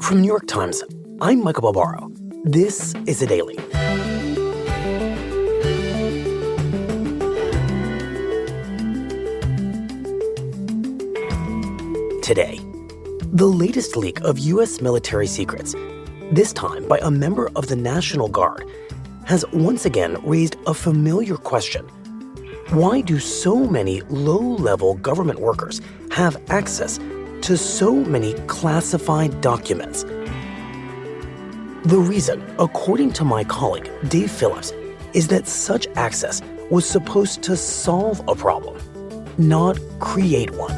From New York Times, I'm Michael Barbaro. This is The Daily. Today, the latest leak of U.S. military secrets, this time by a member of the National Guard, has once again raised a familiar question. Why do so many low-level government workers have access to so many classified documents? The reason, according to my colleague Dave Phillips, is that such access was supposed to solve a problem, not create one.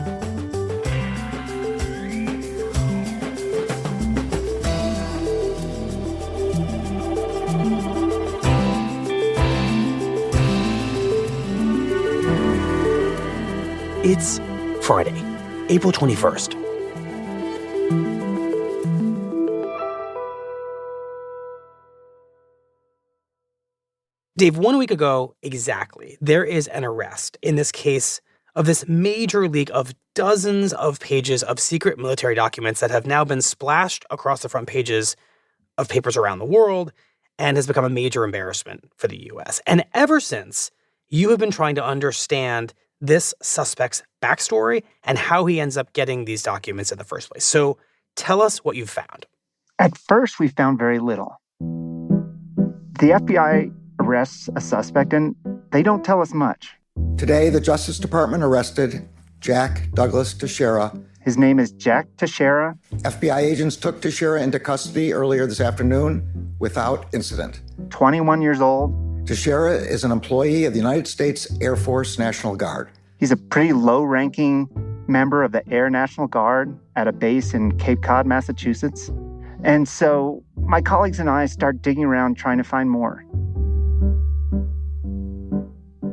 It's Friday, April 21st. Dave, 1 week ago, exactly, there is an arrest in this case of this major leak of dozens of pages of secret military documents that have now been splashed across the front pages of papers around the world and has become a major embarrassment for the U.S. And ever since, you have been trying to understand this suspect's backstory and how he ends up getting these documents in the first place. So tell us what you've found. At first, we found very little. The FBI arrests a suspect, and they don't tell us much. Today, the Justice Department arrested Jack Douglas Teixeira. His name is Jack Teixeira. FBI agents took Teixeira into custody earlier this afternoon without incident. 21 years old. Teixeira is an employee of the United States Air Force National Guard. He's a pretty low-ranking member of the Air National Guard at a base in Cape Cod, Massachusetts. And so my colleagues and I start digging around trying to find more.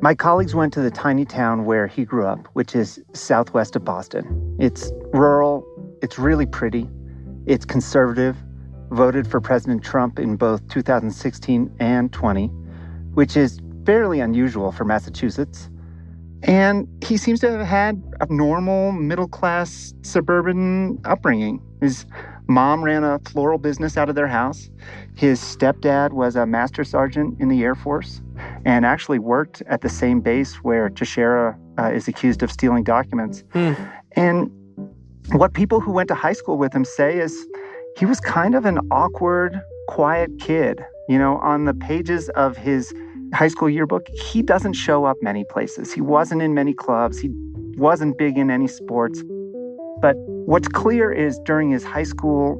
My colleagues went to the tiny town where he grew up, which is southwest of Boston. It's rural, it's really pretty, it's conservative, voted for President Trump in both 2016 and 20, which is fairly unusual for Massachusetts. And he seems to have had a normal, middle-class, suburban upbringing. His mom ran a floral business out of their house. His stepdad was a master sergeant in the Air Force and actually worked at the same base where Teixeira is accused of stealing documents. And what people who went to high school with him say is he was kind of an awkward, quiet kid. You know, on the pages of his high school yearbook, he doesn't show up many places. He wasn't in many clubs. He wasn't big in any sports. But what's clear is during his high school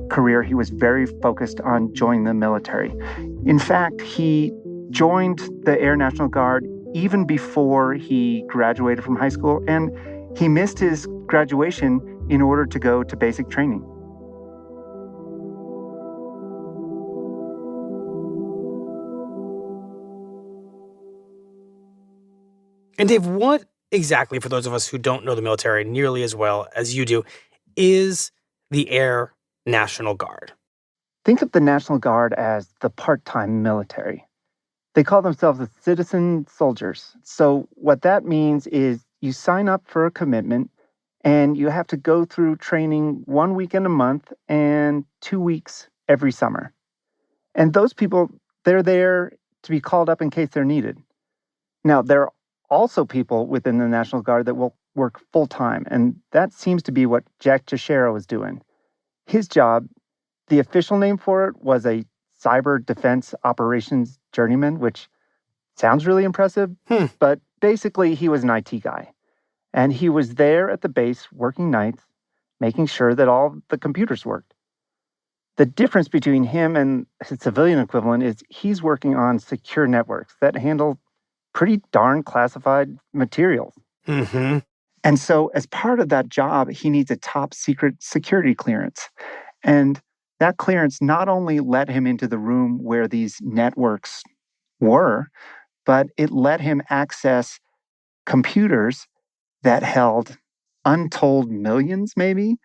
career, he was very focused on joining the military. In fact, he joined the Air National Guard even before he graduated from high school, and he missed his graduation in order to go to basic training. And Dave, what exactly, for those of us who don't know the military nearly as well as you do, is the Air National Guard? Think of the National Guard as the part-time military. They call themselves the citizen soldiers. So what that means is you sign up for a commitment and you have to go through training 1 weekend a month and 2 weeks every summer. And those people, they're there to be called up in case they're needed. Now, there are also people within the National Guard that will work full-time, and that seems to be what Jack Teixeira was doing. His job, the official name for it was a cyber defense operations journeyman, which sounds really impressive, but basically he was an IT guy. And he was there at the base working nights, making sure that all the computers worked. The difference between him and his civilian equivalent is he's working on secure networks that handle pretty darn classified materials. Mm-hmm. And so as part of that job, he needs a top secret security clearance. And that clearance not only let him into the room where these networks were, but it let him access computers that held untold millions, maybe,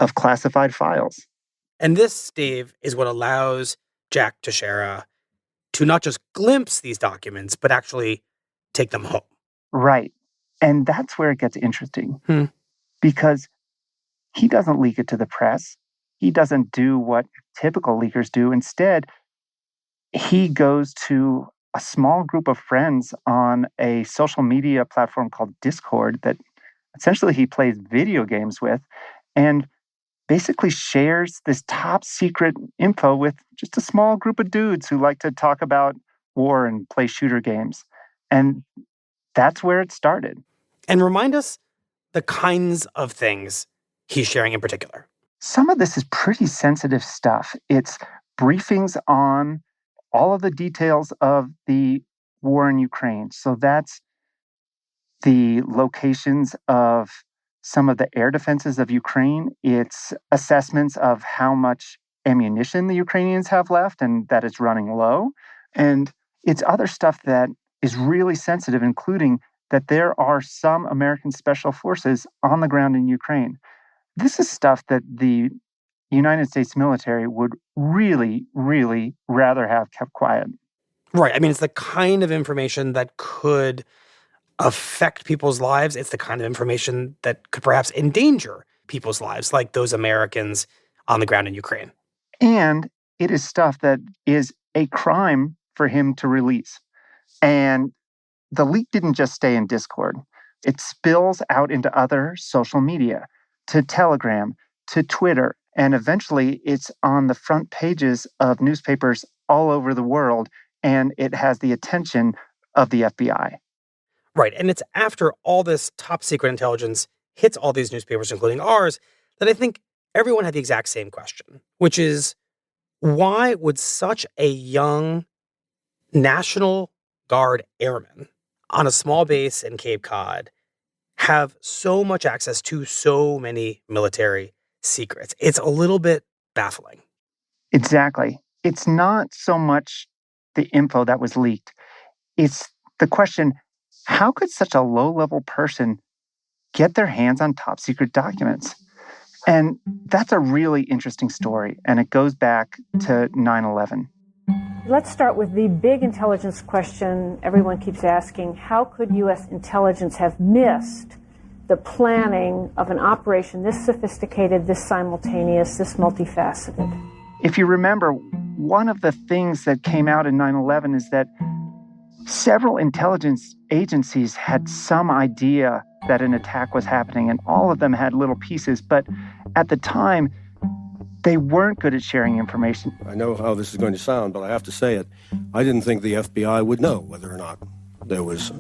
of classified files. And this, Dave, is what allows Jack Teixeira to not just glimpse these documents, but actually take them home. Right. And that's where it gets interesting. Because he doesn't leak it to the press. he doesn't do what typical leakers do. Instead, he goes to a small group of friends on a social media platform called Discord that essentially he plays video games with and basically shares this top secret info with just a small group of dudes who like to talk about war and play shooter games. And that's where it started. And remind us the kinds of things he's sharing in particular. Some of this is pretty sensitive stuff. It's briefings on all of the details of the war in Ukraine. So that's the locations of some of the air defenses of Ukraine. It's assessments of how much ammunition the Ukrainians have left and that it's running low. And it's other stuff that is really sensitive, including that there are some American special forces on the ground in Ukraine. This is stuff that the United States military would really, really rather have kept quiet. Right. I mean, it's the kind of information that could affect people's lives. It's the kind of information that could perhaps endanger people's lives, like those Americans on the ground in Ukraine. And it is stuff that is a crime for him to release. And the leak didn't just stay in Discord. It spills out into other social media, to Telegram, to Twitter, and eventually it's on the front pages of newspapers all over the world, and it has the attention of the FBI. Right. And it's after all this top secret intelligence hits all these newspapers, including ours, that I think everyone had the exact same question, which is, why would such a young National Guard airman on a small base in Cape Cod have so much access to so many military secrets? It's a little bit baffling. Exactly. It's not so much the info that was leaked. It's the question, how could such a low-level person get their hands on top secret documents? And that's a really interesting story, and it goes back to 9/11. Let's start with the big intelligence question everyone keeps asking. How could U.S. intelligence have missed the planning of an operation this sophisticated, this simultaneous, this multifaceted? If you remember, one of the things that came out in 9/11 is that several intelligence agencies had some idea that an attack was happening, and all of them had little pieces. But at the time, they weren't good at sharing information. I know how this is going to sound, but I have to say it. I didn't think the FBI would know whether or not there was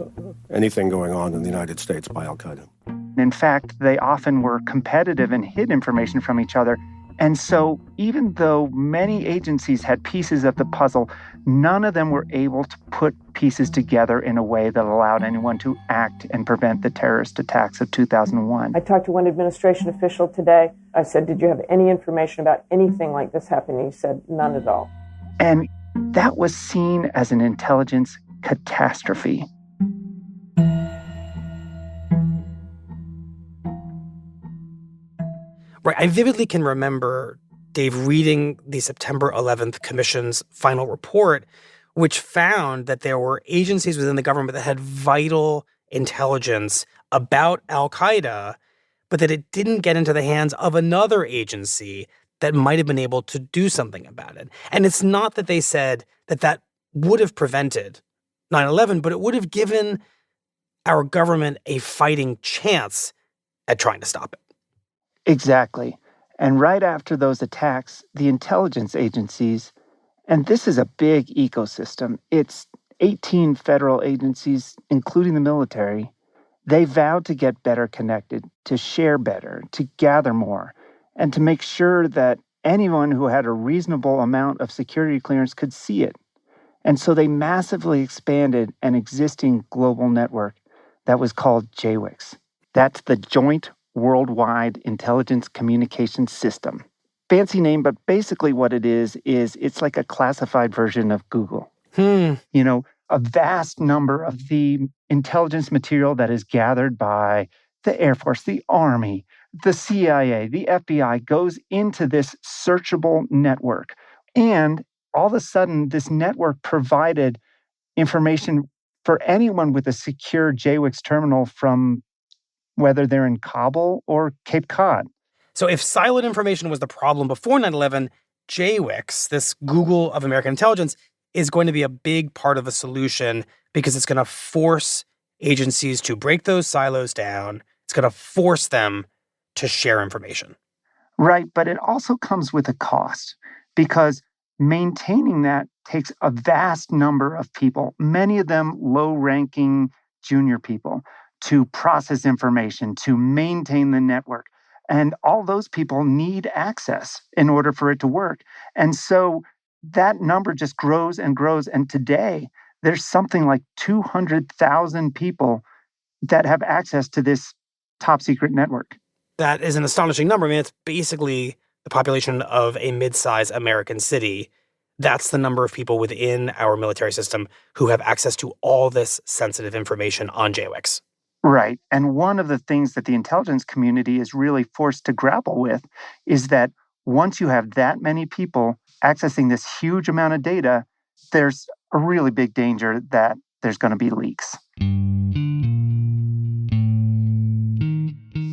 anything going on in the United States by al-Qaeda. In fact, they often were competitive and hid information from each other. And so even though many agencies had pieces of the puzzle, none of them were able to put pieces together in a way that allowed anyone to act and prevent the terrorist attacks of 2001. I talked to one administration official today. I said, did you have any information about anything like this happening? He said, none at all. And that was seen as an intelligence catastrophe. Right. I vividly can remember, Dave, reading the September 11th Commission's final report, which found that there were agencies within the government that had vital intelligence about al-Qaeda, but that it didn't get into the hands of another agency that might have been able to do something about it. And it's not that they said that that would have prevented 9/11, but it would have given our government a fighting chance at trying to stop it. Exactly. And right after those attacks, the intelligence agencies, and this is a big ecosystem, it's 18 federal agencies, including the military, they vowed to get better connected, to share better, to gather more, and to make sure that anyone who had a reasonable amount of security clearance could see it. And so they massively expanded an existing global network that was called JWICS. That's the Joint Worldwide Intelligence Communication System. Fancy name, but basically what it is it's like a classified version of Google. You know, a vast number of the intelligence material that is gathered by the Air Force, the Army, the CIA, the FBI goes into this searchable network. And all of a sudden, this network provided information for anyone with a secure JWICS terminal from whether they're in Kabul or Cape Cod. So if siloed information was the problem before 9/11, JWICS, this Google of American intelligence, is going to be a big part of the solution because it's going to force agencies to break those silos down. It's going to force them to share information. Right, but it also comes with a cost because maintaining that takes a vast number of people, many of them low-ranking junior people, to process information, to maintain the network. And all those people need access in order for it to work. And so that number just grows and grows. And today, there's something like 200,000 people that have access to this top secret network. That is an astonishing number. I mean, it's basically the population of a mid-sized American city. That's the number of people within our military system who have access to all this sensitive information on JWICS. Right. And one of the things that the intelligence community is really forced to grapple with is that once you have that many people accessing this huge amount of data, there's a really big danger that there's going to be leaks.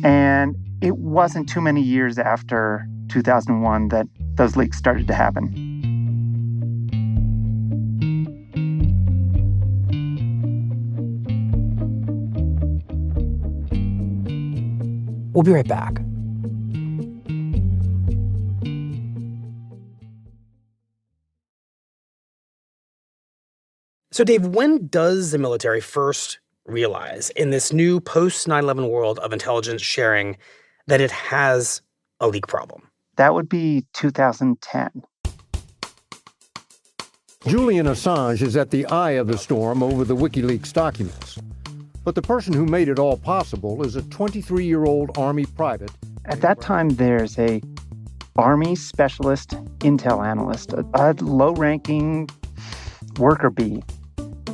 And it wasn't too many years after 2001 that those leaks started to happen. We'll be right back. So, Dave, when does the military first realize in this new post-9/11 world of intelligence sharing that it has a leak problem? That would be 2010. Julian Assange is at the eye of the storm over the WikiLeaks documents. But the person who made it all possible is a 23-year-old Army private. At that time, there's a Army specialist intel analyst, a low-ranking worker bee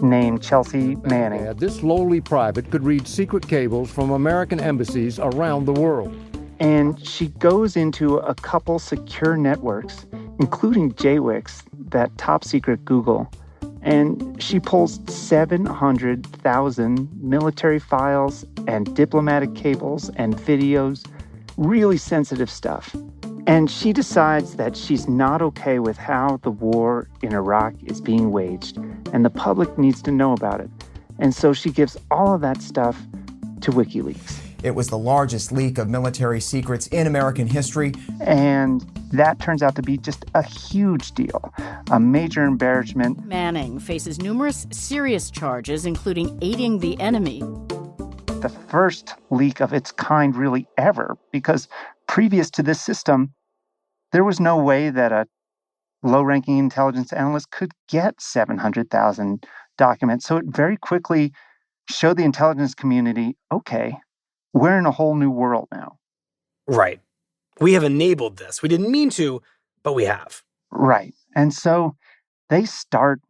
named Chelsea Manning. This lowly private could read secret cables from American embassies around the world. And she goes into a couple secure networks, including JWICS, that top secret Google. And she pulls 700,000 military files and diplomatic cables and videos, really sensitive stuff. And she decides that she's not okay with how the war in Iraq is being waged, and the public needs to know about it. And so she gives all of that stuff to WikiLeaks. It was the largest leak of military secrets in American history. And that turns out to be just a huge deal, a major embarrassment. Manning faces numerous serious charges, including aiding the enemy. The first leak of its kind really ever, because previous to this system, there was no way that a low-ranking intelligence analyst could get 700,000 documents. So it very quickly showed the intelligence community, okay, we're in a whole new world now. Right. We have enabled this. We didn't mean to, but we have. Right. And so they start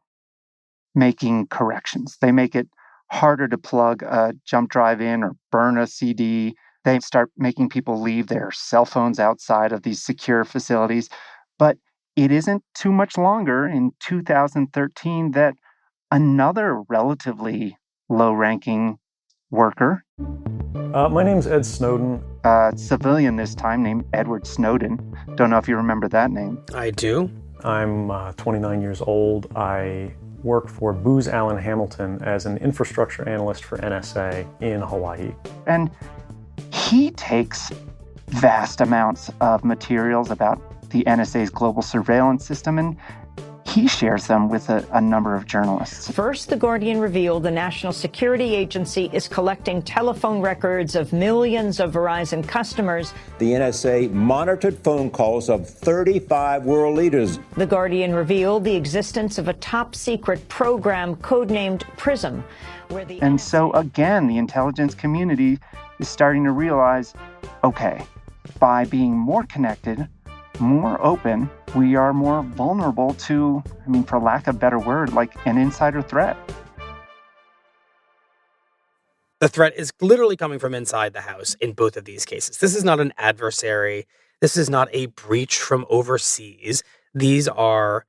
making corrections. They make it harder to plug a jump drive in or burn a CD. They start making people leave their cell phones outside of these secure facilities. But it isn't too much longer in 2013 that another relatively low-ranking worker, my name's Ed Snowden. Civilian this time, named Edward Snowden. Don't know if you remember that name. I do. I'm 29 years old. I work for Booz Allen Hamilton as an infrastructure analyst for NSA in Hawaii. And he takes vast amounts of materials about the NSA's global surveillance system, and he shares them with a number of journalists. First, The Guardian revealed the National Security Agency is collecting telephone records of millions of Verizon customers. The NSA monitored phone calls of 35 world leaders. The Guardian revealed the existence of a top-secret program codenamed PRISM, where the And so, again, the intelligence community is starting to realize, okay, by being more connected, more open, we are more vulnerable to, for lack of a better word, like an insider threat. The threat is literally coming from inside the house in both of these cases. This is not an adversary. This is not a breach from overseas. These are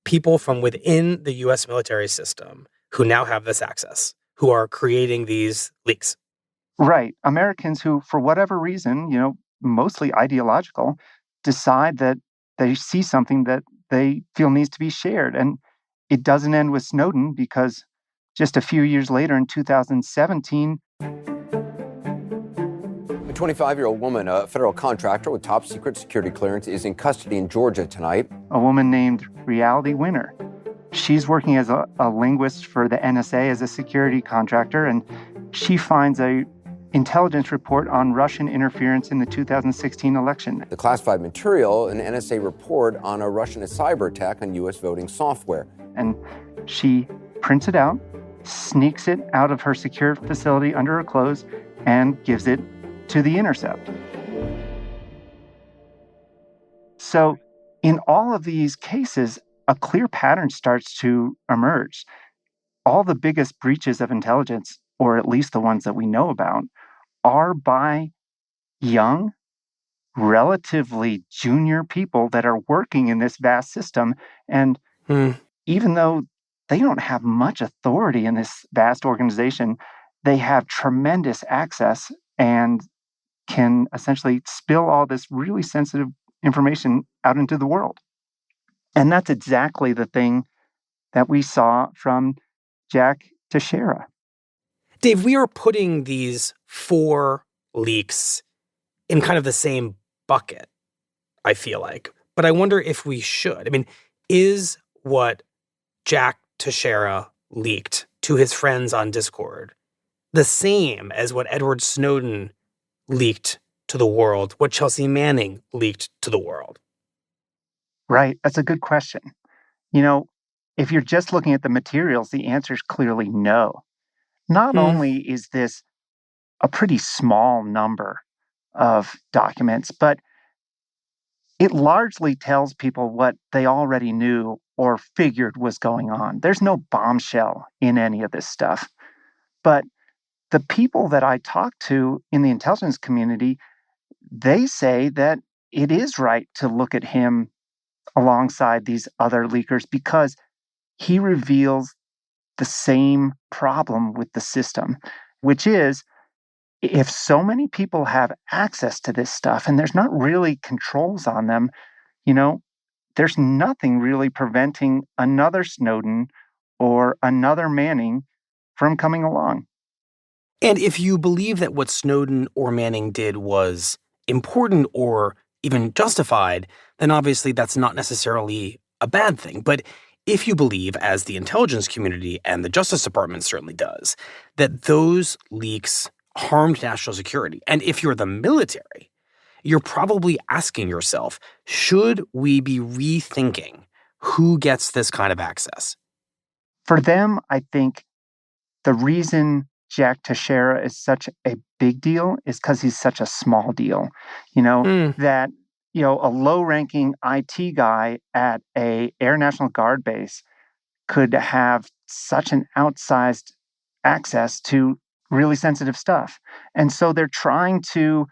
people from within the U.S. military system who now have this access, who are creating these leaks. Right. Americans who, for whatever reason, mostly ideological, decide that they see something that they feel needs to be shared. And it doesn't end with Snowden, because just a few years later in 2017, A 25-year-old woman, a federal contractor with top secret security clearance, is in custody in Georgia tonight. a woman named Reality Winner. She's working as a linguist for the NSA as a security contractor, and she finds a intelligence report on Russian interference in the 2016 election. The classified material, an NSA report on a Russian cyber attack on U.S. voting software. And she prints it out, sneaks it out of her secure facility under her clothes, and gives it to The Intercept. So in all of these cases, a clear pattern starts to emerge. All the biggest breaches of intelligence, or at least the ones that we know about, are by young, relatively junior people that are working in this vast system. And even though they don't have much authority in this vast organization, they have tremendous access and can essentially spill all this really sensitive information out into the world. And that's exactly the thing that we saw from Jack Teixeira. Dave, we are putting these 4 leaks in kind of the same bucket, I feel like. But I wonder if we should. I mean, is what Jack Teixeira leaked to his friends on Discord the same as what Edward Snowden leaked to the world, what Chelsea Manning leaked to the world? Right. That's a good question. You know, if you're just looking at the materials, the answer is clearly no. Not only is this a pretty small number of documents, but it largely tells people what they already knew or figured was going on. There's no bombshell in any of this stuff. But the people that I talk to in the intelligence community, they say that it is right to look at him alongside these other leakers because he reveals the same problem with the system, which is if so many people have access to this stuff and there's not really controls on them, you know, there's nothing really preventing another Snowden or another Manning from coming along. And if you believe that what Snowden or Manning did was important or even justified, then obviously that's not necessarily a bad thing. But if you believe, as the intelligence community and the Justice Department certainly does, that those leaks harmed national security, and if you're the military, you're probably asking yourself, should we be rethinking who gets this kind of access? For them, I think the reason Jack Teixeira is such a big deal is because he's such a small deal. You know, that, you know, a low-ranking IT guy at a Air National Guard base could have such an outsized access to really sensitive stuff. And so they're trying to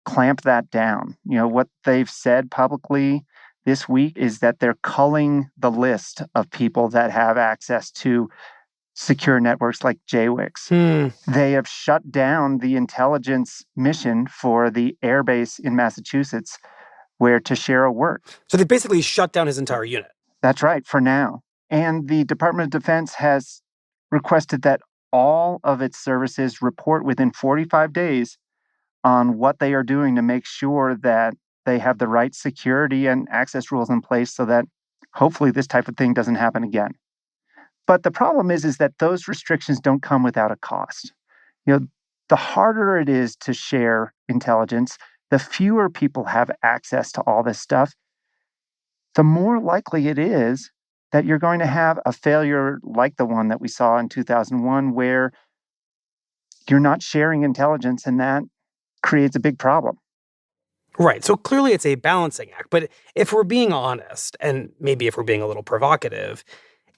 clamp that down. You know, what they've said publicly this week is that they're culling the list of people that have access to secure networks like JWICs. They have shut down the intelligence mission for the air base in Massachusetts where Teixeira worked. So they basically shut down his entire unit. That's right, for now. And the Department of Defense has requested that all of its services report within 45 days on what they are doing to make sure that they have the right security and access rules in place so that hopefully this type of thing doesn't happen again. But the problem is that those restrictions don't come without a cost. You know, the harder it is to share intelligence, the fewer people have access to all this stuff, the more likely it is that you're going to have a failure like the one that we saw in 2001, where you're not sharing intelligence, and that creates a big problem. Right. So clearly it's a balancing act. But if we're being honest, and maybe if we're being a little provocative,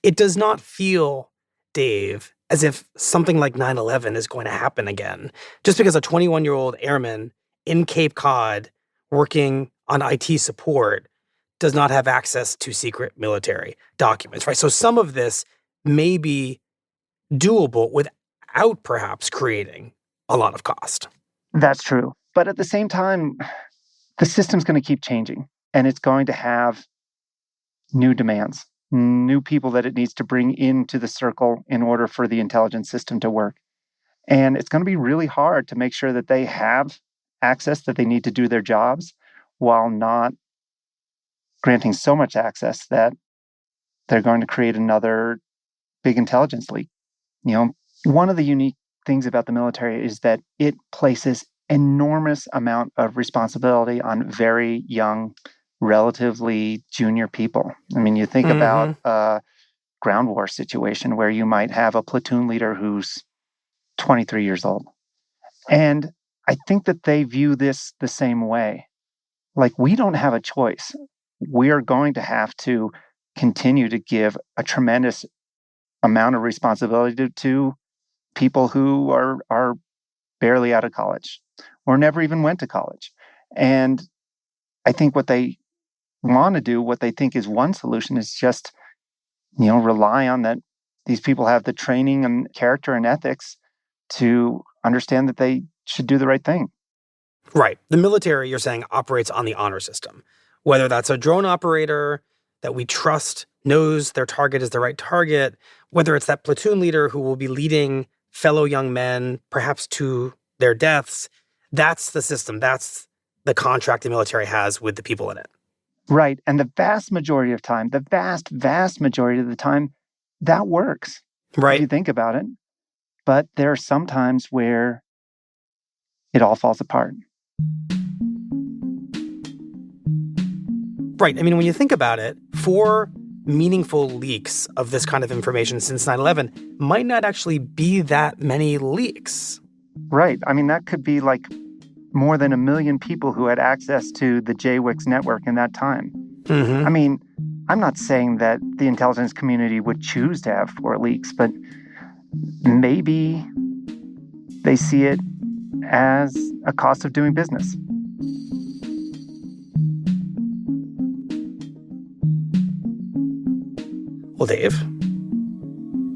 it does not feel, Dave, as if something like 9/11 is going to happen again. Just because a 21-year-old airman in Cape Cod working on IT support does not have access to secret military documents, right? So some of this may be doable without perhaps creating a lot of cost. That's true. But at the same time, the system's going to keep changing, and it's going to have new demands, new people that it needs to bring into the circle in order for the intelligence system to work. And it's going to be really hard to make sure that they have access that they need to do their jobs while not granting so much access that they're going to create another big intelligence leak. You know, one of the unique things about the military is that it places enormous amount of responsibility on very young, relatively junior people. I mean, you think about a ground war situation where you might have a platoon leader who's 23 years old. And I think that they view this the same way. Like, we don't have a choice. We are going to have to continue to give a tremendous amount of responsibility to people who are barely out of college or never even went to college. And I think what they want to do, what they think is one solution, is just, rely on that these people have the training and character and ethics to understand that they should do the right thing. Right. The military, you're saying, operates on the honor system. Whether that's a drone operator that we trust knows their target is the right target, whether it's that platoon leader who will be leading fellow young men, perhaps to their deaths, that's the system. That's the contract the military has with the people in it. Right. And the vast majority of time, vast majority of the time, that works. Right. If you think about it. But there are some times where it all falls apart. Right. I mean, when you think about it, 4 meaningful leaks of this kind of information since 9/11 might not actually be that many leaks. Right. I mean, that could be like more than 1 million people who had access to the JWICS network in that time. I mean, I'm not saying that the intelligence community would choose to have 4 leaks, but maybe they see it as a cost of doing business. Well, Dave,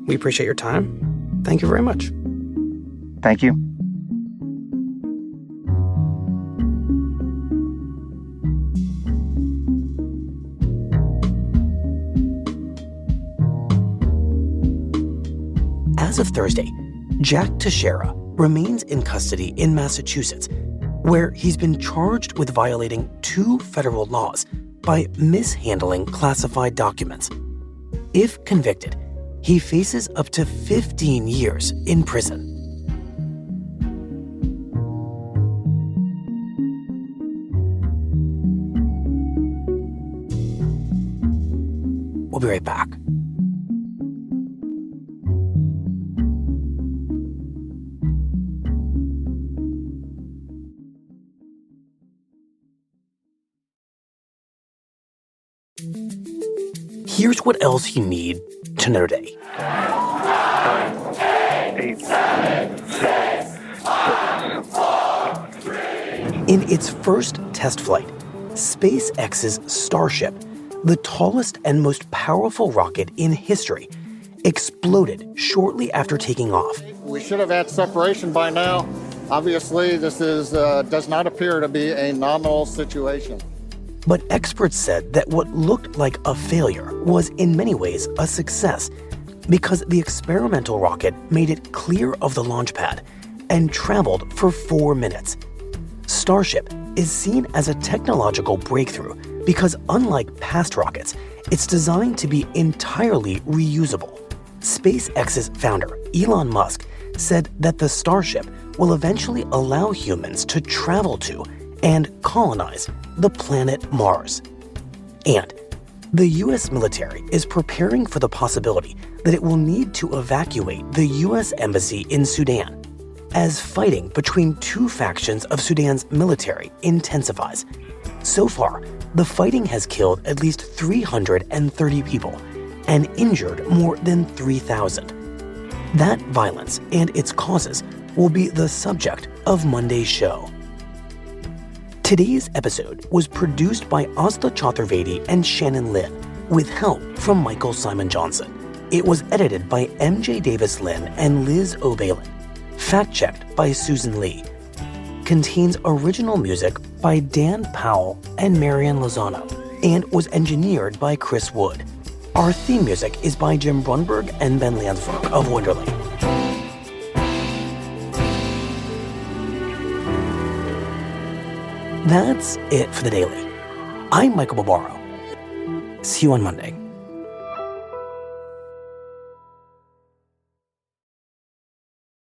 we appreciate your time. Thank you very much. Thank you. As of Thursday, Jack Teixeira remains in custody in Massachusetts, where he's been charged with violating 2 federal laws by mishandling classified documents. If convicted, he faces up to 15 years in prison. We'll be right back. Here's what else you need to know today. 8, 7, 6, 5, 4, 3. In its first test flight, SpaceX's Starship, the tallest and most powerful rocket in history, exploded shortly after taking off. We should have had separation by now. Obviously, this does not appear to be a nominal situation. But experts said that what looked like a failure was in many ways a success because the experimental rocket made it clear of the launch pad and traveled for 4 minutes. Starship is seen as a technological breakthrough because unlike past rockets, it's designed to be entirely reusable. SpaceX's founder, Elon Musk, said that the Starship will eventually allow humans to travel to and colonize the planet Mars. And the U.S. military is preparing for the possibility that it will need to evacuate the U.S. embassy in Sudan as fighting between 2 factions of Sudan's military intensifies. So far, the fighting has killed at least 330 people and injured more than 3,000. That violence and its causes will be the subject of Monday's show. Today's episode was produced by Asla Chaturvedi and Shannon Lin, with help from Michael Simon Johnson. It was edited by MJ Davis Lin and Liz O'Balin. Fact-checked by Susan Lee. Contains original music by Dan Powell and Marian Lozano and was engineered by Chris Wood. Our theme music is by Jim Brunberg and Ben Landsberg of Wonderly. That's it for the Daily. I'm Michael Barbaro. See you on Monday.